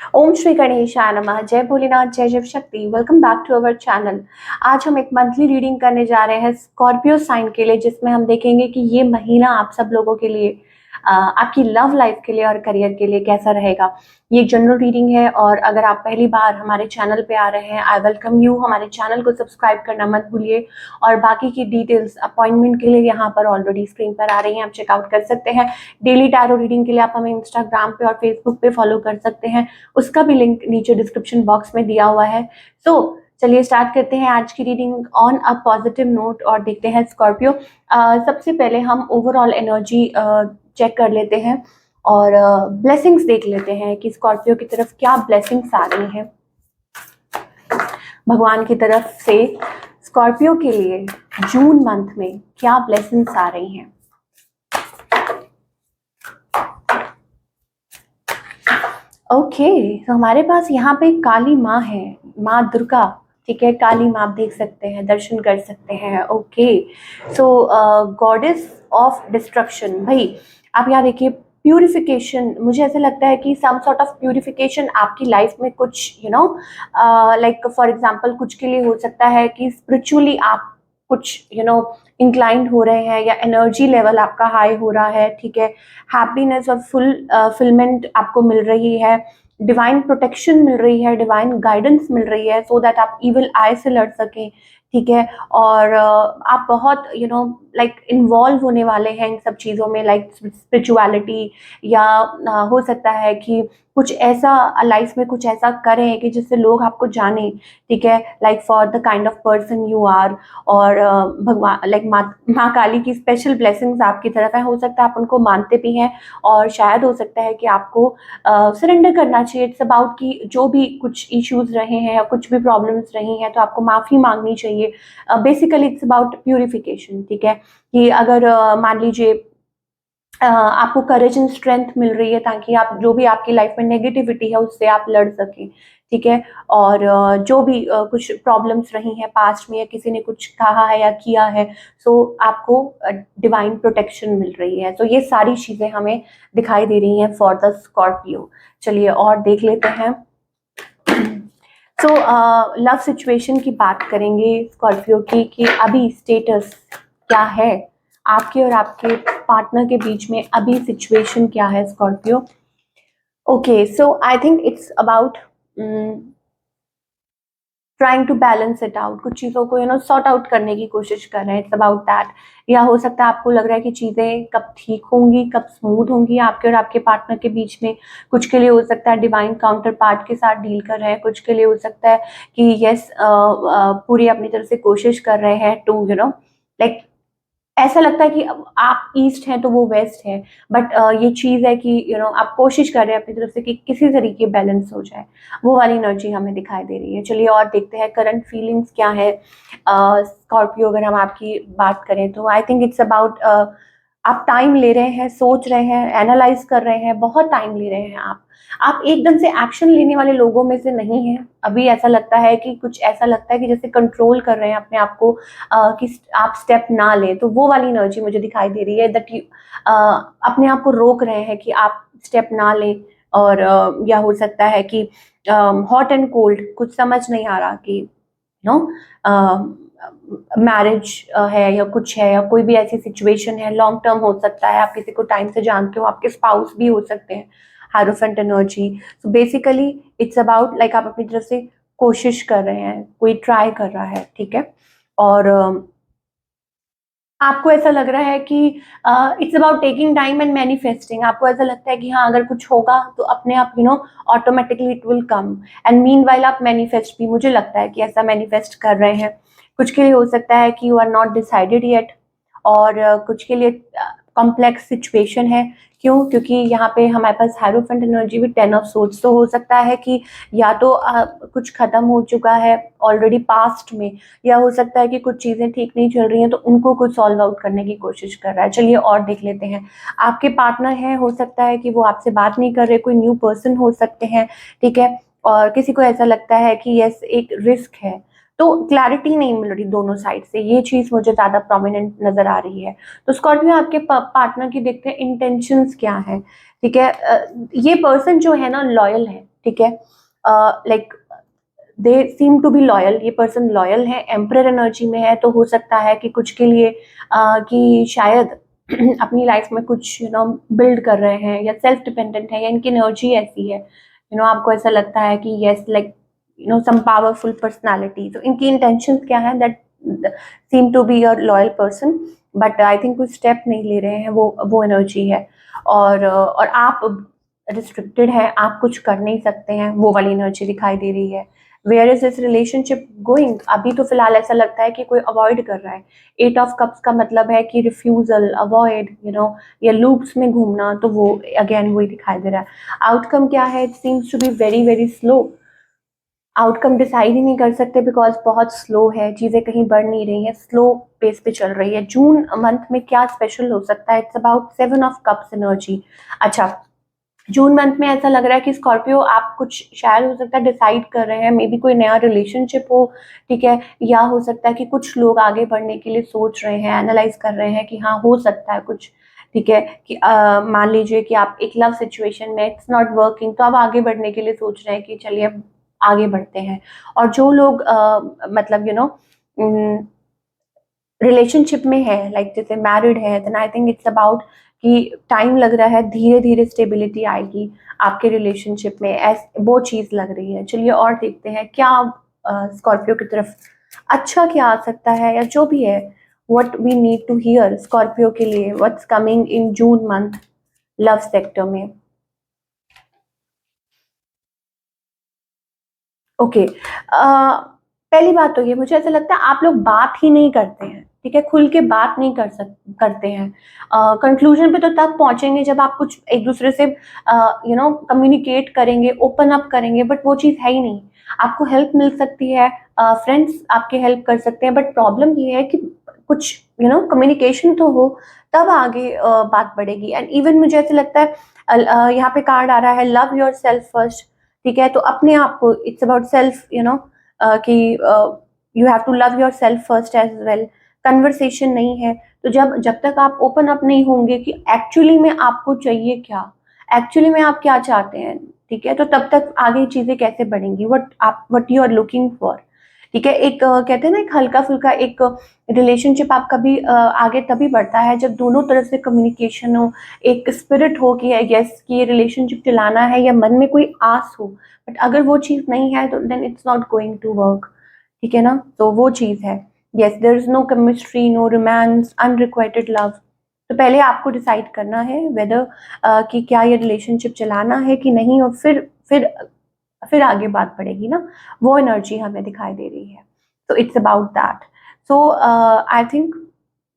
ओम श्री गणेशाय नमः। जय भोलेनाथ, जय Shiv Shakti. Welcome back to our channel. आज हम एक मंथली रीडिंग करने जा रहे हैं स्कॉर्पियो साइन के लिए, जिसमें हम देखेंगे कि ये महीना आप सब लोगों के लिए, आपकी लव लाइफ के लिए और करियर के लिए कैसा रहेगा। ये एक जनरल रीडिंग है और अगर आप पहली बार हमारे चैनल पे आ रहे हैं, आई वेलकम यू। हमारे चैनल को सब्सक्राइब करना मत भूलिए और बाकी की डिटेल्स अपॉइंटमेंट के लिए यहाँ पर ऑलरेडी स्क्रीन पर आ रही हैं, आप चेकआउट कर सकते हैं। डेली टैरो रीडिंग के लिए आप हमें इंस्टाग्राम पे और फेसबुक पे फॉलो कर सकते हैं, उसका भी लिंक नीचे डिस्क्रिप्शन बॉक्स में दिया हुआ है। चलिए स्टार्ट करते हैं आज की reading on a positive note और देखते हैं स्कॉर्पियो। सबसे पहले हम ओवरऑल एनर्जी चेक कर लेते हैं और ब्लेसिंग्स देख लेते हैं कि स्कॉर्पियो की तरफ क्या ब्लेसिंग्स आ रही हैं भगवान की तरफ से। स्कॉर्पियो के लिए जून मंथ में क्या ब्लेसिंग्स आ रही हैं। ओके, तो हमारे पास यहाँ पे काली माँ है, माँ दुर्गा। ठीक है, काली माँ आप देख सकते हैं, दर्शन कर सकते हैं। Okay, so goddess of destruction. भाई आप यहाँ देखिए, प्यूरिफिकेशन। मुझे ऐसा लगता है कि सम सॉर्ट ऑफ प्यूरिफिकेशन आपकी लाइफ में कुछ लाइक फॉर एग्जांपल कुछ के लिए हो सकता है कि स्पिरिचुअली आप कुछ इंक्लाइंड हो रहे हैं या एनर्जी लेवल आपका हाई हो रहा है। ठीक है, हैप्पीनेस और फुलफिलमेंट आपको मिल रही है, डिवाइन प्रोटेक्शन मिल रही है, डिवाइन गाइडेंस मिल रही है, सो दैट आप इविल आई से लड़ सकें। ठीक है, और आप बहुत लाइक इन्वॉल्व होने वाले हैं इन सब चीज़ों में, लाइक स्पिरिचुअलिटी या हो सकता है कि कुछ ऐसा लाइफ में कुछ ऐसा करें कि जिससे लोग आपको जाने। ठीक है, like for the kind of person you are. और भगवान लाइक माँ काली की स्पेशल ब्लेसिंग्स आपकी तरफ है। हो सकता है आप उनको मानते भी हैं और शायद हो सकता है कि आपको सरेंडर करना चाहिए। इट्स अबाउट कि जो भी कुछ इश्यूज रहे हैं या कुछ भी प्रॉब्लम्स रही हैं तो आपको माफ़ी मांगनी चाहिए। Basically it's about purification. ठीक है, कि अगर मान लीजिए आपको करेज एंड स्ट्रेंथ मिल रही है ताकि आप जो भी आपकी लाइफ में नेगेटिविटी है उससे आप लड़ सकें। ठीक है, और जो भी कुछ प्रॉब्लम्स रही हैं पास्ट में या किसी ने कुछ कहा है या किया है, सो आपको डिवाइन प्रोटेक्शन मिल रही है। तो ये सारी चीज़ें हमें दिखाई दे रही हैं फॉर द स्कॉर्पियो। चलिए और देख लेते हैं। लव सिचुएशन की बात करेंगे स्कॉर्पियो की कि अभी स्टेटस क्या है आपके और आपके पार्टनर के बीच में, अभी सिचुएशन क्या है Scorpio. Okay, so I think it's about trying to balance it out. कुछ चीज़ों को सॉर्ट आउट करने की कोशिश कर रहे हैं। It's about that. या हो सकता है आपको लग रहा है कि चीज़ें कब ठीक होंगी, कब स्मूथ होंगी आपके और आपके पार्टनर के बीच में। कुछ के लिए हो सकता है डिवाइन काउंटर पार्ट के साथ डील कर रहे हैं, कुछ के लिए हो सकता है कि यस पूरी अपनी तरफ से कोशिश कर रहे हैं टू लाइक ऐसा लगता है कि आप ईस्ट हैं तो वो वेस्ट है, बट ये चीज़ है कि आप कोशिश कर रहे हैं अपनी तरफ से कि किसी तरीके बैलेंस हो जाए। वो वाली एनर्जी हमें दिखाई दे रही है। चलिए और देखते हैं करंट फीलिंग्स क्या है स्कॉर्पियो। अगर हम आपकी बात करें तो आई थिंक इट्स अबाउट आप टाइम ले रहे हैं, सोच रहे हैं, एनालाइज कर रहे हैं, बहुत टाइम ले रहे हैं आप एकदम से एक्शन लेने वाले लोगों में से नहीं हैं। अभी ऐसा लगता है कि कुछ ऐसा लगता है कि जैसे कंट्रोल कर रहे हैं अपने आप को कि आप स्टेप ना लें। तो वो वाली एनर्जी मुझे दिखाई दे रही है दैट यू अपने आप को रोक रहे हैं कि आप स्टेप ना लें। और या हो सकता है कि हॉट एंड कोल्ड कुछ समझ नहीं आ रहा कि नो मैरिज है या कुछ है या कोई भी ऐसी सिचुएशन है, लॉन्ग टर्म हो सकता है, आप किसी को टाइम से जानते हो, आपके स्पाउस भी हो सकते हैं। Hierophant energy. So basically it's about like आप अपनी तरफ से कोशिश कर रहे हैं, कोई ट्राई कर रहा है। ठीक है, और आपको ऐसा लग रहा है कि it's about taking time and manifesting. आपको ऐसा लगता है कि हाँ अगर कुछ होगा तो अपने आप automatically it will come. And meanwhile आप मैनिफेस्ट भी, मुझे लगता है कि ऐसा मैनिफेस्ट कर रहे हैं। कुछ के लिए हो सकता है कि you are not decided yet, और कुछ के लिए कॉम्प्लेक्स सिचुएशन है। क्यों? क्योंकि यहाँ पे हमारे पास हायरोफेंट एनर्जी भी 10 ऑफ सोर्स। तो हो सकता है कि या तो कुछ खत्म हो चुका है ऑलरेडी पास्ट में, या हो सकता है कि कुछ चीज़ें ठीक नहीं चल रही हैं तो उनको कुछ सॉल्व आउट करने की कोशिश कर रहा है। चलिए और देख लेते हैं। आपके पार्टनर हैं, हो सकता है कि वो आपसे बात नहीं कर रहे, कोई न्यू पर्सन हो सकते हैं। ठीक है, और किसी को ऐसा लगता है कि यस एक रिस्क है। तो क्लैरिटी नहीं मिल रही दोनों साइड से, ये चीज़ मुझे ज़्यादा प्रोमिनेंट नज़र आ रही है। तो स्कॉर्पियो आपके पार्टनर की देखते हैं इंटेंशंस क्या है। ठीक है, ये पर्सन जो है ना लॉयल है, ठीक है, like they seem to be loyal, ये पर्सन लॉयल है, एम्परर एनर्जी में है, तो हो सकता है कि कुछ के लिए कि शायद अपनी लाइफ में कुछ बिल्ड कर रहे हैं या सेल्फ डिपेंडेंट है, या इनकी एनर्जी ऐसी है, आपको ऐसा लगता है कि yes, like some powerful personality, तो इनकी इंटेंशन क्या है, that seem to be a loyal person, but I think कोई स्टेप नहीं ले रहे हैं, वो एनर्जी है, और आप रिस्ट्रिक्टेड हैं, आप कुछ कर नहीं सकते हैं, वो वाली एनर्जी दिखाई दे रही है। Where is this relationship going, अभी तो फिलहाल ऐसा लगता है कि कोई अवॉइड कर रहा है। 8 ऑफ कप्स का मतलब है कि रिफ्यूजल, अवॉइड, या लूप्स में घूमना, तो वो अगेन वही दिखाई दे रहा है। आउटकम क्या है, it seems to be very very slow, outcome decide ही नहीं कर सकते बिकॉज बहुत स्लो है, चीज़ें कहीं बढ़ नहीं रही हैं, स्लो पेस पे चल रही है। जून मंथ में क्या स्पेशल हो सकता है, it's about 7 of cups energy. अच्छा, जून मंथ में ऐसा लग रहा है कि स्कॉर्पियो आप कुछ शायद हो सकता है डिसाइड कर रहे हैं, मे बी कोई नया रिलेशनशिप हो, ठीक है, या हो सकता है कि कुछ लोग आगे बढ़ने के लिए सोच रहे हैं, एनालाइज कर रहे हैं कि हाँ हो सकता है कुछ, ठीक है, कि मान लीजिए कि आप एक लव सिचुएशन में, इट्स नॉट वर्किंग, तो आप आगे बढ़ने के लिए सोच रहे हैं कि चलिए आगे बढ़ते हैं। और जो लोग मतलब रिलेशनशिप में है, लाइक जैसे मैरिड है, then I think it's about कि टाइम लग रहा है, धीरे धीरे स्टेबिलिटी आएगी आपके रिलेशनशिप में, वो चीज़ लग रही है। चलिए और देखते हैं क्या स्कॉर्पियो की तरफ अच्छा क्या आ सकता है, या जो भी है, what we need to hear Scorpio के लिए, what's coming in June month love sector में। ओके, पहली बात तो ये, मुझे ऐसा लगता है आप लोग बात ही नहीं करते हैं, ठीक है, खुल के बात नहीं करते हैं। कंक्लूजन पे तो तब पहुंचेंगे जब आप कुछ एक दूसरे से कम्युनिकेट करेंगे, ओपन अप करेंगे, बट वो चीज़ है ही नहीं। आपको हेल्प मिल सकती है, फ्रेंड्स आपके हेल्प कर सकते हैं, बट प्रॉब्लम ये है कि कुछ कम्युनिकेशन तो हो, तब आगे बात बढ़ेगी। एंड इवन मुझे ऐसा लगता है यहाँ पे कार्ड आ रहा है लव योर सेल्फ फर्स्ट, ठीक है, तो अपने आप को, इट्स अबाउट सेल्फ, कि you have to love yourself first as well. Conversation नहीं है, तो जब तक आप ओपन अप नहीं होंगे कि एक्चुअली में आपको चाहिए क्या, एक्चुअली में आप क्या चाहते हैं, ठीक है, तो तब तक आगे चीजें कैसे बढ़ेंगी, what you are looking for, ठीक है। एक कहते हैं ना, एक हल्का फुल्का एक रिलेशनशिप आपका भी आगे तभी बढ़ता है जब दोनों तरफ से कम्युनिकेशन हो, एक स्पिरिट हो कि यस कि ये रिलेशनशिप चलाना है, या मन में कोई आस हो, बट अगर वो चीज़ नहीं है तो then it's not going to work, ठीक है ना, तो वो चीज़ है। Yes, there is no chemistry, no romance, unrequited love. तो पहले आपको डिसाइड करना है वेदर कि क्या ये रिलेशनशिप चलाना है कि नहीं, और फिर आगे बात बढ़ेगी ना, वो एनर्जी हमें दिखाई दे रही है। तो it's about that. So I think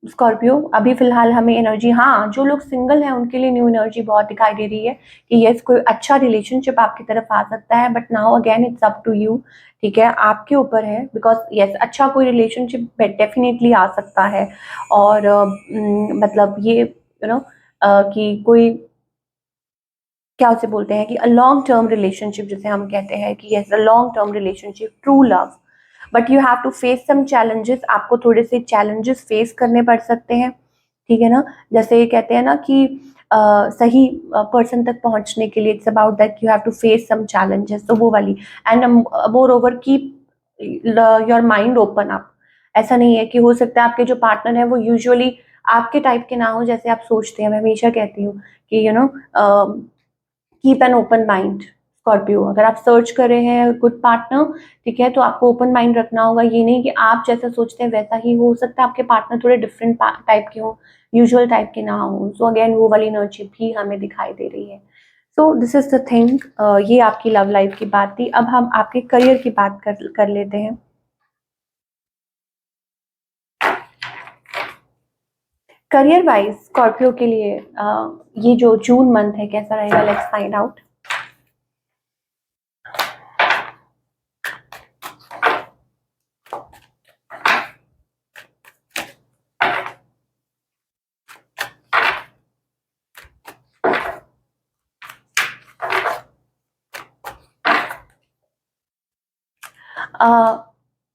Scorpio अभी फिलहाल हमें एनर्जी, हाँ जो लोग सिंगल हैं उनके लिए न्यू एनर्जी बहुत दिखाई दे रही है कि यस कोई अच्छा रिलेशनशिप आपकी तरफ आ सकता है, but now again it's up to you, ठीक है, आपके ऊपर है, बिकॉज यस अच्छा कोई रिलेशनशिप डेफिनेटली आ सकता है। और मतलब ये कि कोई क्या उसे बोलते हैं कि अ लॉन्ग टर्म रिलेशनशिप, जिसे हम कहते हैं कि yes a long term relationship, true love, but you have to face some challenges, आपको थोड़े से चैलेंजेस फेस करने पड़ सकते हैं, ठीक है ना। जैसे ये कहते हैं ना कि सही पर्सन तक पहुंचने के लिए it's about that you have to face some challenges, तो वो वाली। And moreover keep your mind open up, ऐसा नहीं है कि हो सकता है आपके जो पार्टनर है वो यूजुअली आपके टाइप के ना हो जैसे आप सोचते हैं। मैं हमेशा कहती हूँ कि keep an open mind Scorpio, अगर आप सर्च कर रहे हैं गुड पार्टनर, ठीक है, तो आपको ओपन माइंड रखना होगा। ये नहीं कि आप जैसा सोचते हैं वैसा ही हो सकता है आपके पार्टनर थोड़े डिफरेंट टाइप के हो, यूजुअल टाइप के ना हो। सो अगेन वो वाली एनर्जी भी हमें दिखाई दे रही है। So this is the thing, ये आपकी लव लाइफ की बात थी। अब हम आपके करियर की बात कर लेते हैं। करियर वाइज स्कॉर्पियो के लिए ये जो जून मंथ है कैसा रहेगा, let's find out.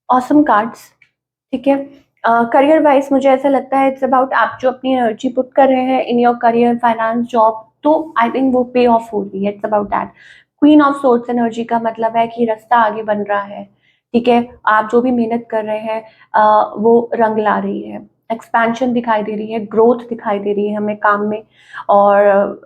Awesome cards, ठीक है। करियर वाइज मुझे ऐसा लगता है इट्स अबाउट आप जो अपनी एनर्जी पुट कर रहे हैं in your career, finance, job, तो आई थिंक वो पे ऑफ हो रही है, it's about that. Queen of swords energy का मतलब है कि रास्ता आगे बन रहा है, ठीक है। आप जो भी मेहनत कर रहे हैं वो रंग ला रही है, एक्सपेंशन दिखाई दे रही है, ग्रोथ दिखाई दे रही है हमें काम में। और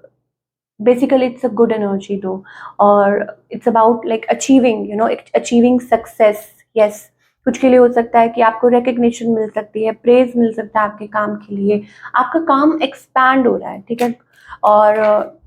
basically it's a good energy दो, और it's about like achieving, you know, achieving success. Yes, कुछ के लिए हो सकता है कि आपको रिकग्निशन मिल सकती है, प्रेज मिल सकता है आपके काम के लिए, आपका काम एक्सपैंड हो रहा है, ठीक है। और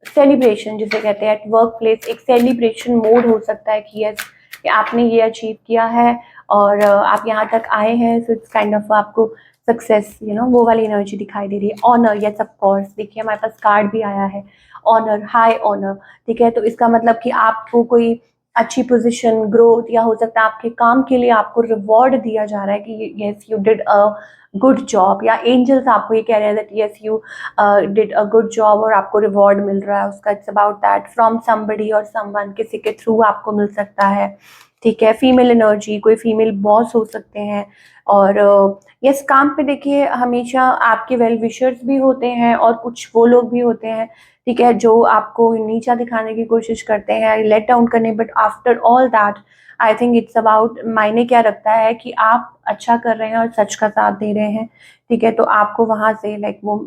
सेलिब्रेशन जिसे कहते हैं एट वर्क प्लेस, एक सेलिब्रेशन मोड हो सकता है कि यस, कि आपने ये अचीव किया है और आप यहाँ तक आए हैं, सो इट्स काइंड ऑफ आपको सक्सेस, यू नो, वो वाली एनर्जी दिखाई दे रही है। ऑनर, यस ऑफ कोर्स, देखिए हमारे पास कार्ड भी आया है, ऑनर, हाई ऑनर, ठीक है। तो इसका मतलब कि आपको कोई अच्छी पोजीशन, ग्रोथ, या हो सकता है आपके काम के लिए आपको रिवॉर्ड दिया जा रहा है कि yes you did a good job, या एंजल्स आपको ये कह रहे हैं that yes you did a good job और आपको रिवॉर्ड मिल रहा है उसका। It's about that, from somebody और समवन, किसी के थ्रू आपको मिल सकता है, ठीक है। फीमेल एनर्जी, कोई फीमेल बॉस हो सकते हैं। और यस, काम पे देखिए हमेशा आपके वेल विशर्स भी होते हैं और कुछ वो लोग भी होते हैं, ठीक है, जो आपको नीचा दिखाने की कोशिश करते हैं, लेट डाउन करने। But after all that I think it's about, मायने क्या रखता है कि आप अच्छा कर रहे हैं और सच का साथ दे रहे हैं, ठीक है। तो आपको वहां से लाइक वो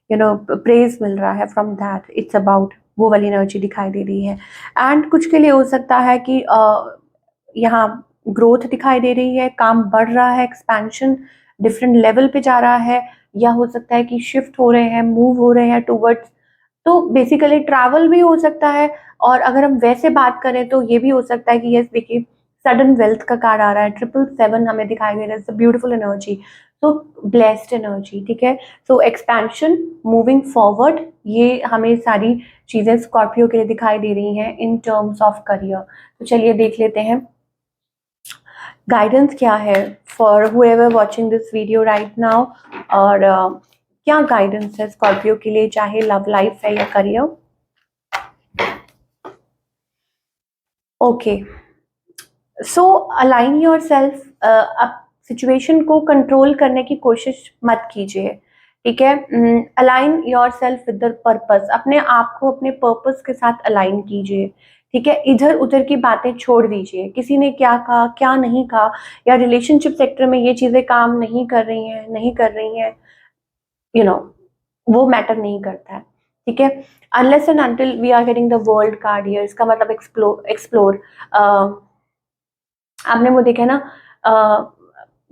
यू नो प्रेज मिल रहा है फ्रॉम दैट। इट्स अबाउट वो वाली एनर्जी दिखाई दे रही है। एंड कुछ के लिए हो सकता है कि यहाँ ग्रोथ दिखाई दे रही है, काम बढ़ रहा है, एक्सपेंशन डिफरेंट लेवल पे जा रहा है, या हो सकता है कि शिफ्ट हो रहे हैं, मूव हो रहे हैं टूवर्ड्स, तो बेसिकली ट्रैवल भी हो सकता है। और अगर हम वैसे बात करें तो ये भी हो सकता है कि यस, देखिए सडन वेल्थ का कार्ड आ रहा है, 777 हमें दिखाई दे रहा है, ब्यूटीफुल एनर्जी, तो ब्लेस्ड एनर्जी, ठीक है। सो एक्सपेंशन, मूविंग फॉरवर्ड, ये हमें सारी चीजें स्कॉर्पियो के लिए दिखाई दे रही हैं इन टर्म्स ऑफ करियर। तो चलिए देख लेते हैं गाइडेंस क्या है for whoever watching this video right now, और क्या गाइडेंस है स्कॉर्पियो के लिए, चाहे लव लाइफ है या career. Okay, so align your self, अब सिचुएशन को कंट्रोल करने की कोशिश मत कीजिए, ठीक है। Align your self with the purpose, अपने आप को अपने पर्पस के साथ अलाइन कीजिए, ठीक है। इधर उधर की बातें छोड़ दीजिए, किसी ने क्या कहा, क्या नहीं कहा, या रिलेशनशिप सेक्टर में ये चीजें काम नहीं कर रही हैं, नहीं कर रही हैं, यू नो, वो मैटर नहीं करता है, ठीक है। Unless and until we are getting the world card here, इसका मतलब एक्सप्लोर, आपने वो देखा है ना,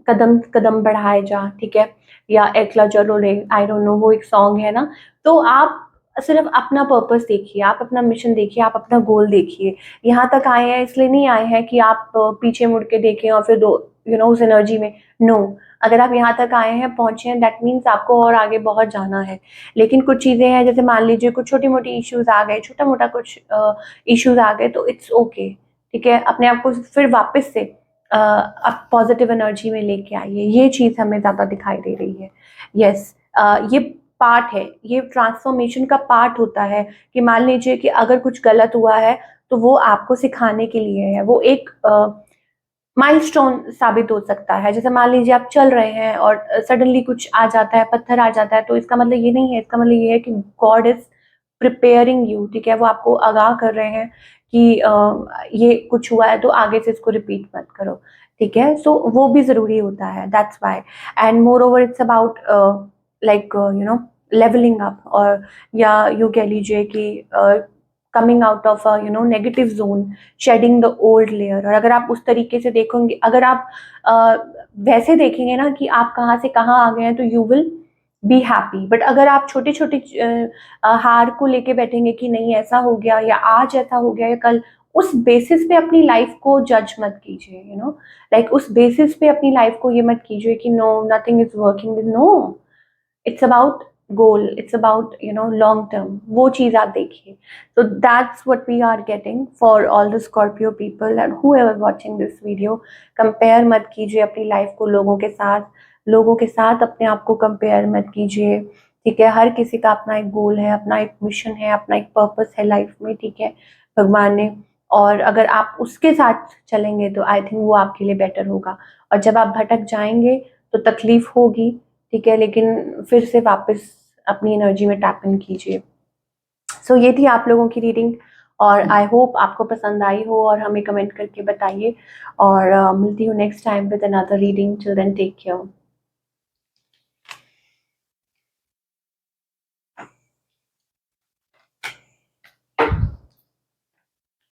कदम कदम बढ़ाए जा, ठीक है, या एकला चलो रे, आई डोंट नो, वो एक सॉन्ग है ना। तो आप सिर्फ अपना पर्पस देखिए, आप अपना मिशन देखिए, आप अपना गोल देखिए। यहाँ तक आए हैं इसलिए नहीं आए हैं कि आप पीछे मुड़ के देखें और फिर दो, यू नो, उस एनर्जी में, नो। अगर आप यहाँ तक आए हैं, पहुंचे हैं, दैट मीन्स आपको और आगे बहुत जाना है। लेकिन कुछ चीजें हैं, जैसे मान लीजिए कुछ छोटी मोटी इश्यूज आ गए, छोटा मोटा कुछ इश्यूज आ गए, तो इट्स ओके, ठीक है। अपने आप को फिर वापस से आप पॉजिटिव एनर्जी में लेके आइए, ये चीज हमें ज्यादा दिखाई दे रही है। यस, ये पार्ट है, ये ट्रांसफॉर्मेशन का पार्ट होता है कि मान लीजिए कि अगर कुछ गलत हुआ है तो वो आपको सिखाने के लिए है, वो एक माइलस्टोन साबित हो सकता है। जैसे मान लीजिए आप चल रहे हैं और सडनली कुछ आ जाता है, पत्थर आ जाता है, तो इसका मतलब ये नहीं है, इसका मतलब ये है कि गॉड इज प्रिपेयरिंग यू, ठीक है। वो आपको आगाह कर रहे हैं कि ये कुछ हुआ है तो आगे से इसको रिपीट मत करो, ठीक है। सो वो भी जरूरी होता है, that's why. And moreover it's about like you know levelling up, और या यूँ कह लीजिए कि coming out of a you know negative zone, shedding the old layer. और अगर आप उस तरीके से देखोगे, अगर आप वैसे देखेंगे ना कि आप कहाँ से कहाँ आ गए हैं, तो you will be happy. But अगर आप छोटे छोटे हार को लेके बैठेंगे कि नहीं ऐसा हो गया, या आज ऐसा हो गया, या कल, उस बेसिस पे अपनी लाइफ को जज मत कीजिए, यू नो, लाइक उस बेसिस पे अपनी लाइफ को ये मत कीजिए कि no, nothing is working, no, it's about goal, it's about you know long term, वो चीज आप देखिए। तो that's what we are getting for all the Scorpio people and whoever watching this video. Compare मत कीजिए अपनी लाइफ को लोगों के साथ, लोगों के साथ अपने आप को कंपेयर मत कीजिए, ठीक है। हर किसी का अपना एक गोल है, अपना एक मिशन है, अपना एक पर्पस है लाइफ में, ठीक है, भगवान ने। और अगर आप उसके साथ चलेंगे तो आई थिंक वो आपके लिए बेटर होगा। और जब आप भटक जाएंगे तो तकलीफ होगी, ठीक है, लेकिन फिर से वापस अपनी एनर्जी में टैप इन कीजिए। सो ये थी आप लोगों की रीडिंग। और आई होप आपको पसंद आई हो, और हमें कमेंट करके बताइए। और मिलती हूँ next time with another reading. Till then take care.